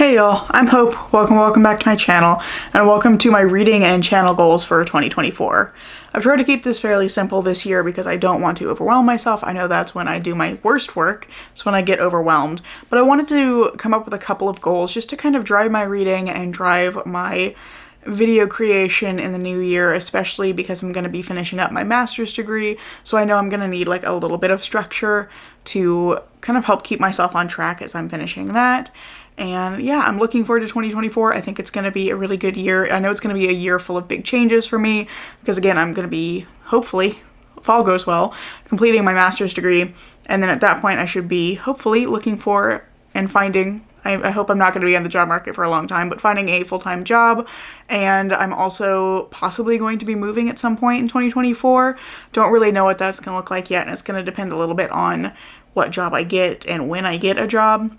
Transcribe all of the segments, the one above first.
Hey y'all, I'm Hope. Welcome back to my channel, and welcome to my reading and channel goals for 2024. I've tried to keep this fairly simple this year because I don't want to overwhelm myself. I know that's when I do my worst work, it's when I get overwhelmed. But I wanted to come up with a couple of goals just to kind of drive my reading and drive my video creation in the new year, especially because I'm going to be finishing up my master's degree, so I know I'm going to need like a little bit of structure to kind of help keep myself on track as I'm finishing that. And yeah, I'm looking forward to 2024. I think it's going to be a really good year. I know it's going to be a year full of big changes for me because again, I'm going to be, hopefully, if all goes well, completing my master's degree. And then at that point, I should be hopefully looking for and finding, I hope I'm not going to be on the job market for a long time, but finding a full-time job. And I'm also possibly going to be moving at some point in 2024. Don't really know what that's going to look like yet. And it's going to depend a little bit on what job I get and when I get a job.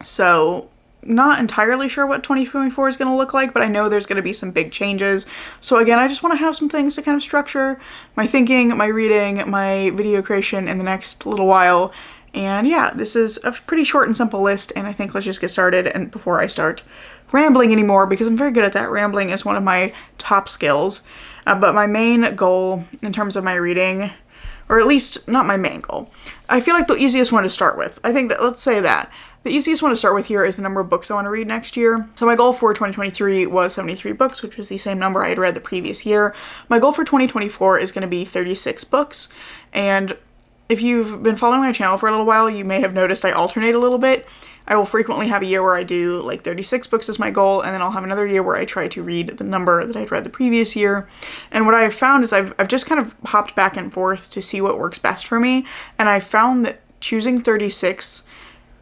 So not entirely sure what 2024 is going to look like, but I know there's going to be some big changes. So again, I just want to have some things to kind of structure my thinking, my reading, my video creation in the next little while. And yeah, this is a pretty short and simple list, and I think let's just get started and before I start rambling anymore, because I'm very good at that. Rambling is one of my top skills. But my main goal in terms of my reading, or at least not my main goal, I feel like the easiest one to start with. I think that, let's say that. The easiest one to start with here is the number of books I want to read next year. So my goal for 2023 was 73 books, which was the same number I had read the previous year. My goal for 2024 is going to be 36 books. And if you've been following my channel for a little while, you may have noticed I alternate a little bit. I will frequently have a year where I do like 36 books as my goal, and then I'll have another year where I try to read the number that I'd read the previous year. And what I've found is I've just kind of hopped back and forth to see what works best for me. And I found that choosing 36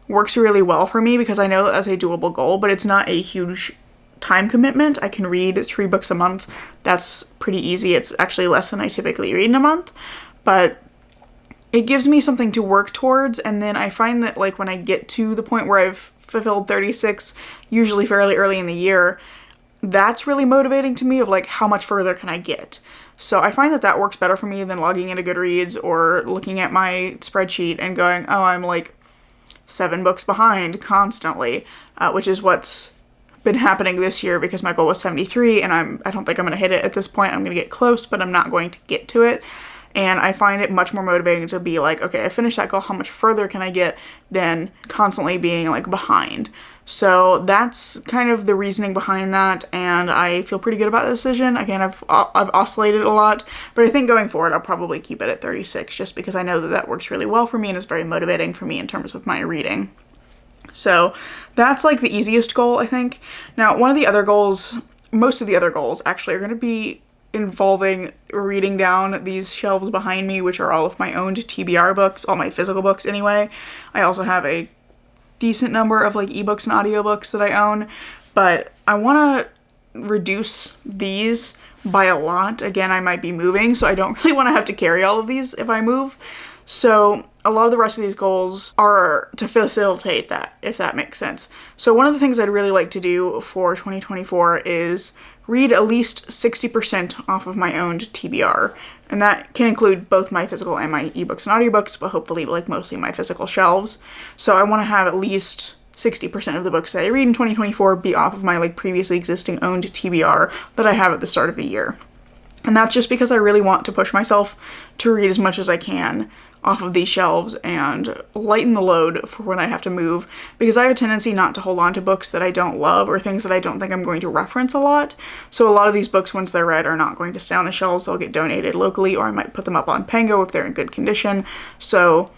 works really well for me because I know that that's a doable goal, but it's not a huge time commitment. I can read 3 books a month. That's pretty easy. It's actually less than I typically read in a month, but it gives me something to work towards. And then I find that like when I get to the point where I've fulfilled 36, usually fairly early in the year, that's really motivating to me of like how much further can I get. So I find that that works better for me than logging into Goodreads or looking at my spreadsheet and going, oh, I'm like 7 books behind constantly, which is what's been happening this year because my goal was 73 and I don't think I'm going to hit it at this point. I'm going to get close, but I'm not going to get to it. And I find it much more motivating to be like, okay, I finished that goal. How much further can I get than constantly being like behind? So that's kind of the reasoning behind that, and I feel pretty good about the decision. Again, I've oscillated a lot, but I think going forward I'll probably keep it at 36 just because I know that that works really well for me and is very motivating for me in terms of my reading. So that's like the easiest goal, I think. Now, one of the other goals, most of the other goals actually are going to be involving reading down these shelves behind me, which are all of my owned TBR books, all my physical books anyway. I also have a decent number of like ebooks and audiobooks that I own, but I want to reduce these by a lot. Again, I might be moving, so I don't really want to have to carry all of these if I move. So a lot of the rest of these goals are to facilitate that, if that makes sense. So one of the things I'd really like to do for 2024 is read at least 60% off of my owned TBR. And that can include both my physical and my ebooks and audiobooks, but hopefully like mostly my physical shelves. So I want to have at least 60% of the books that I read in 2024 be off of my like previously existing owned TBR that I have at the start of the year. And that's just because I really want to push myself to read as much as I can off of these shelves and lighten the load for when I have to move, because I have a tendency not to hold on to books that I don't love or things that I don't think I'm going to reference a lot. So a lot of these books, once they're read, are not going to stay on the shelves. They'll get donated locally, or I might put them up on Pango if they're in good condition. So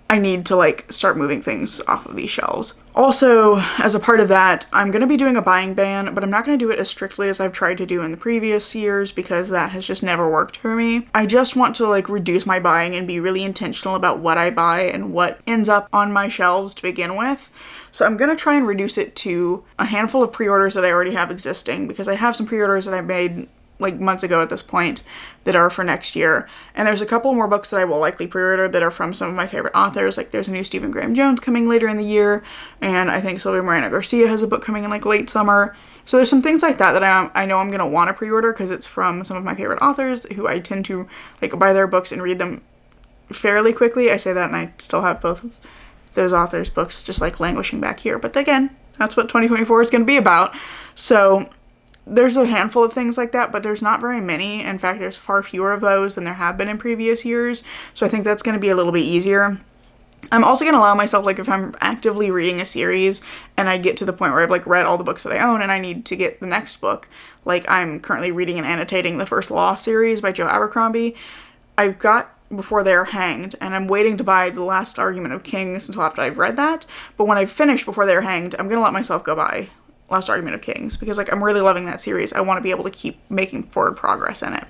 I need to like start moving things off of these shelves. Also, as a part of that, I'm going to be doing a buying ban, but I'm not going to do it as strictly as I've tried to do in the previous years because that has just never worked for me. I just want to like reduce my buying and be really intentional about what I buy and what ends up on my shelves to begin with. So I'm going to try and reduce it to a handful of pre-orders that I already have existing, because I have some pre-orders that I made like months ago at this point that are for next year. And there's a couple more books that I will likely pre-order that are from some of my favorite authors. Like there's a new Stephen Graham Jones coming later in the year, and I think Sylvia Moreno Garcia has a book coming in like late summer. So there's some things like that that I know I'm going to want to pre-order because it's from some of my favorite authors who I tend to like buy their books and read them fairly quickly. I say that and I still have both of those authors' books just like languishing back here. But again, that's what 2024 is going to be about. So there's a handful of things like that, but there's not very many. In fact, there's far fewer of those than there have been in previous years. So I think that's going to be a little bit easier. I'm also going to allow myself, like, if I'm actively reading a series and I get to the point where I've, like, read all the books that I own and I need to get the next book, like, I'm currently reading and annotating the First Law series by Joe Abercrombie. I've got Before They Are Hanged, and I'm waiting to buy The Last Argument of Kings until after I've read that. But when I finish Before They Are Hanged, I'm going to let myself go buy Last Argument of Kings, because, like, I'm really loving that series. I want to be able to keep making forward progress in it.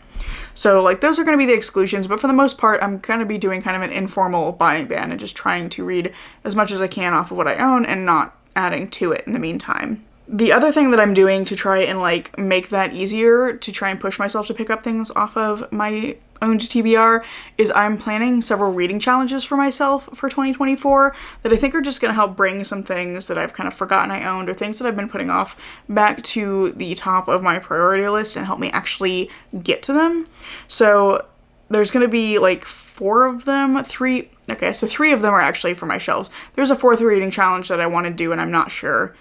So, like, those are going to be the exclusions, but for the most part, I'm going to be doing kind of an informal buying ban and just trying to read as much as I can off of what I own and not adding to it in the meantime. The other thing that I'm doing to try and, like, make that easier, to try and push myself to pick up things off of my owned TBR, is I'm planning several reading challenges for myself for 2024 that I think are just going to help bring some things that I've kind of forgotten I owned or things that I've been putting off back to the top of my priority list and help me actually get to them. So there's going to be like 4 of them, 3, okay, so 3 of them are actually for my shelves. There's a 4th reading challenge that I want to do, and I'm not sure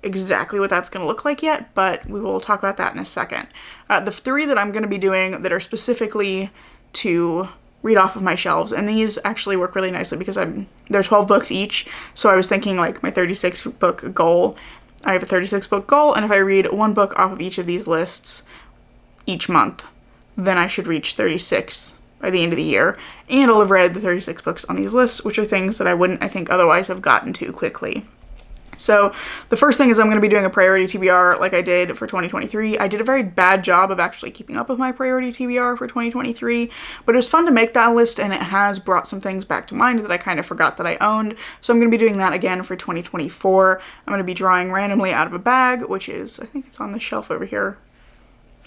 exactly what that's going to look like yet, but we will talk about that in a second. The 3 that I'm going to be doing that are specifically to read off of my shelves, and these actually work really nicely because they're 12 books each, so I was thinking like my 36 book goal. I have a 36 book goal, and if I read 1 book off of each of these lists each month, then I should reach 36 by the end of the year, and I'll have read the 36 books on these lists, which are things that I wouldn't, I think, otherwise have gotten to quickly. So the first thing is I'm going to be doing a priority TBR like I did for 2023. I did a very bad job of actually keeping up with my priority TBR for 2023, but it was fun to make that list, and it has brought some things back to mind that I kind of forgot that I owned. So I'm going to be doing that again for 2024. I'm going to be drawing randomly out of a bag, which is, I think it's on the shelf over here.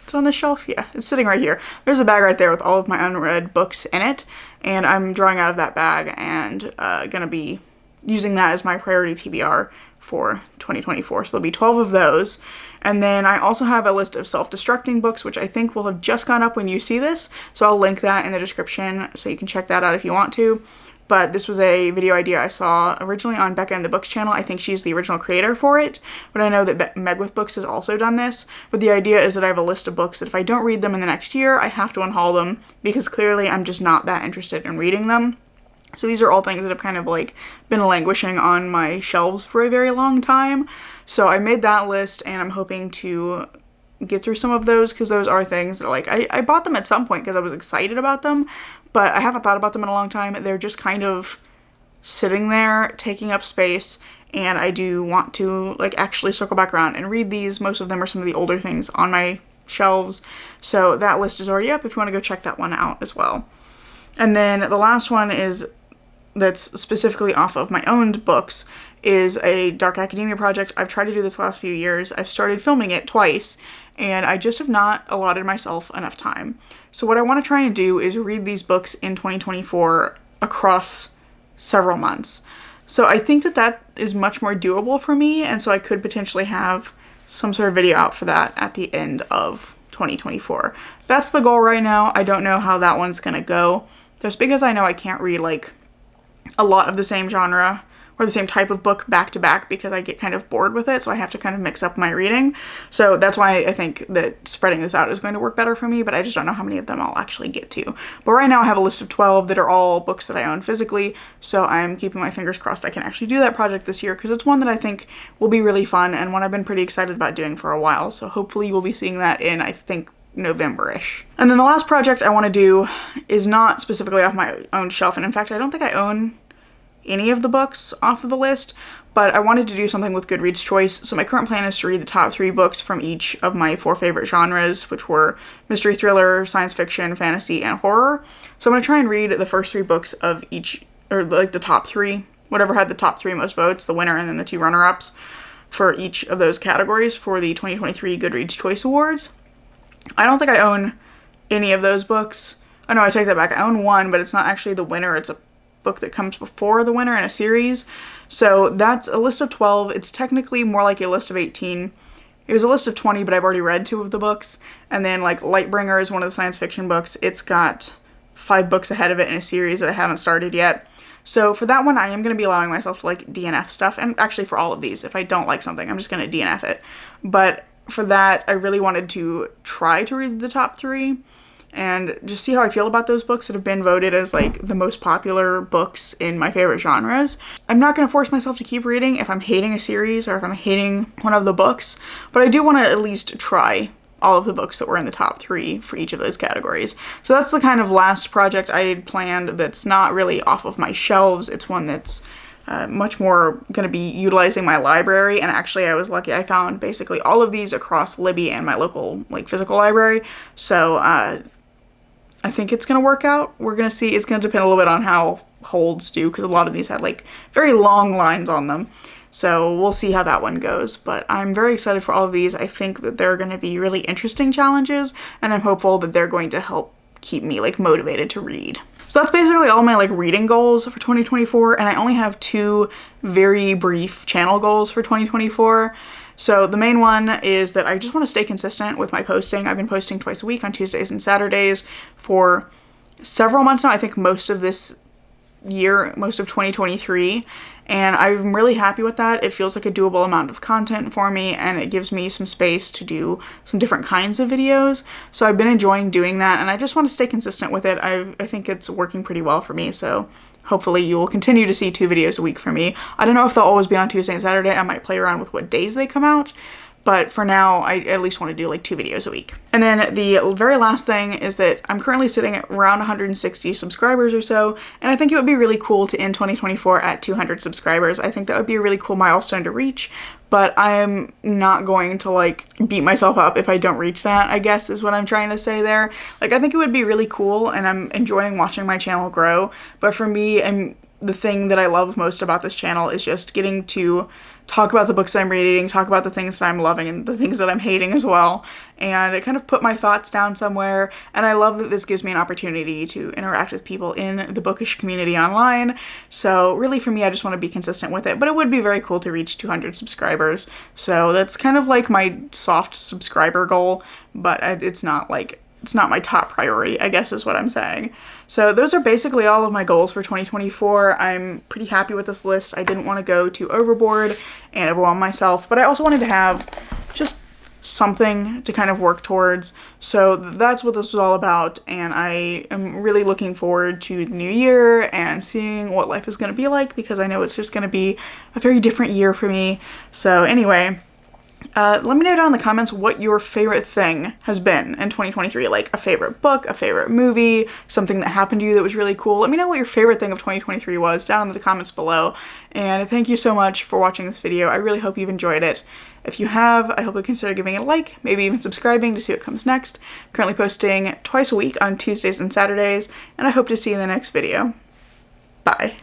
It's on the shelf? Yeah, it's sitting right here. There's a bag right there with all of my unread books in it, and I'm drawing out of that bag and going to be using that as my priority TBR for 2024. So there'll be 12 of those. And then I also have a list of self-destructing books, which I think will have just gone up when you see this. So I'll link that in the description so you can check that out if you want to. But this was a video idea I saw originally on Becca and the Books channel. I think she's the original creator for it, but I know that Meg with Books has also done this. But the idea is that I have a list of books that if I don't read them in the next year, I have to unhaul them because clearly I'm just not that interested in reading them. So these are all things that have kind of like been languishing on my shelves for a very long time. So I made that list, and I'm hoping to get through some of those because those are things that, like, I bought them at some point because I was excited about them, but I haven't thought about them in a long time. They're just kind of sitting there taking up space, and I do want to, like, actually circle back around and read these. Most of them are some of the older things on my shelves. So that list is already up if you want to go check that one out as well. And then the last one is that's specifically off of my owned books is a Dark Academia project. I've tried to do this last few years. I've started filming it twice, and I just have not allotted myself enough time. So what I want to try and do is read these books in 2024 across several months. So I think that that is much more doable for me, and so I could potentially have some sort of video out for that at the end of 2024. That's the goal right now. I don't know how that one's gonna go, just because I know I can't read like a lot of the same genre or the same type of book back to back because I get kind of bored with it, so I have to kind of mix up my reading. So that's why I think that spreading this out is going to work better for me, but I just don't know how many of them I'll actually get to. But right now I have a list of 12 that are all books that I own physically, so I'm keeping my fingers crossed I can actually do that project this year because it's one that I think will be really fun and one I've been pretty excited about doing for a while. So hopefully you will be seeing that in, I think, November-ish. And then the last project I want to do is not specifically off my own shelf, and in fact I don't think I own any of the books off of the list, but I wanted to do something with Goodreads Choice. So my current plan is to read the top 3 books from each of my 4 favorite genres, which were mystery, thriller, science fiction, fantasy, and horror. So I'm going to try and read the first 3 books of each, or like the top 3, whatever had the top 3 most votes, the winner and then the 2 runner-ups for each of those categories for the 2023 Goodreads Choice Awards. I don't think I own any of those books. Oh no, I take that back. I own one, but it's not actually the winner. It's a book that comes before the winner in a series. So that's a list of 12. It's technically more like a list of 18. It was a list of 20, but I've already read 2 of the books. And then like Lightbringer is one of the science fiction books. It's got 5 books ahead of it in a series that I haven't started yet. So for that one, I am going to be allowing myself to like DNF stuff, and actually for all of these, if I don't like something, I'm just going to DNF it. But for that, I really wanted to try to read the top 3 and just see how I feel about those books that have been voted as like the most popular books in my favorite genres. I'm not going to force myself to keep reading if I'm hating a series or if I'm hating one of the books, but I do want to at least try all of the books that were in the top 3 for each of those categories. So that's the kind of last project I had planned that's not really off of my shelves. It's one that's much more going to be utilizing my library, and actually I was lucky I found basically all of these across Libby and my local like physical library. So I think it's going to work out. We're going to see. It's going to depend a little bit on how holds do, because a lot of these had like very long lines on them. So we'll see how that one goes. But I'm very excited for all of these. I think that they're going to be really interesting challenges, and I'm hopeful that they're going to help keep me like motivated to read. So that's basically all my like reading goals for 2024, and I only have 2 very brief channel goals for 2024. So the main one is that I just want to stay consistent with my posting. I've been posting twice a week on Tuesdays and Saturdays for several months now. I think most of this year, most of 2023, and I'm really happy with that. It feels like a doable amount of content for me, and it gives me some space to do some different kinds of videos. So I've been enjoying doing that, and I just want to stay consistent with it. I think it's working pretty well for me, so hopefully you will continue to see 2 videos a week from me. I don't know if they'll always be on Tuesday and Saturday. I might play around with what days they come out, but for now, I at least want to do like 2 videos a week. And then the very last thing is that I'm currently sitting at around 160 subscribers or so, and I think it would be really cool to end 2024 at 200 subscribers. I think that would be a really cool milestone to reach, but I'm not going to like beat myself up if I don't reach that, I guess is what I'm trying to say there. Like, I think it would be really cool, and I'm enjoying watching my channel grow, but for me, the thing that I love most about this channel is just getting to talk about the books that I'm reading, talk about the things that I'm loving and the things that I'm hating as well, and kind of put my thoughts down somewhere. And I love that this gives me an opportunity to interact with people in the bookish community online. So really for me, I just want to be consistent with it, but it would be very cool to reach 200 subscribers. So that's kind of like my soft subscriber goal, but it's not my top priority, I guess is what I'm saying. So those are basically all of my goals for 2024. I'm pretty happy with this list. I didn't want to go too overboard and overwhelm myself, but I also wanted to have just something to kind of work towards. So that's what this was all about, and I am really looking forward to the new year and seeing what life is going to be like, because I know it's just going to be a very different year for me. So anyway, let me know down in the comments what your favorite thing has been in 2023, like a favorite book, a favorite movie, something that happened to you that was really cool. Let me know what your favorite thing of 2023 was down in the comments below, and thank you so much for watching this video. I really hope you've enjoyed it. If you have, I hope you'll consider giving it a like, maybe even subscribing to see what comes next. I'm currently posting twice a week on Tuesdays and Saturdays, and I hope to see you in the next video. Bye.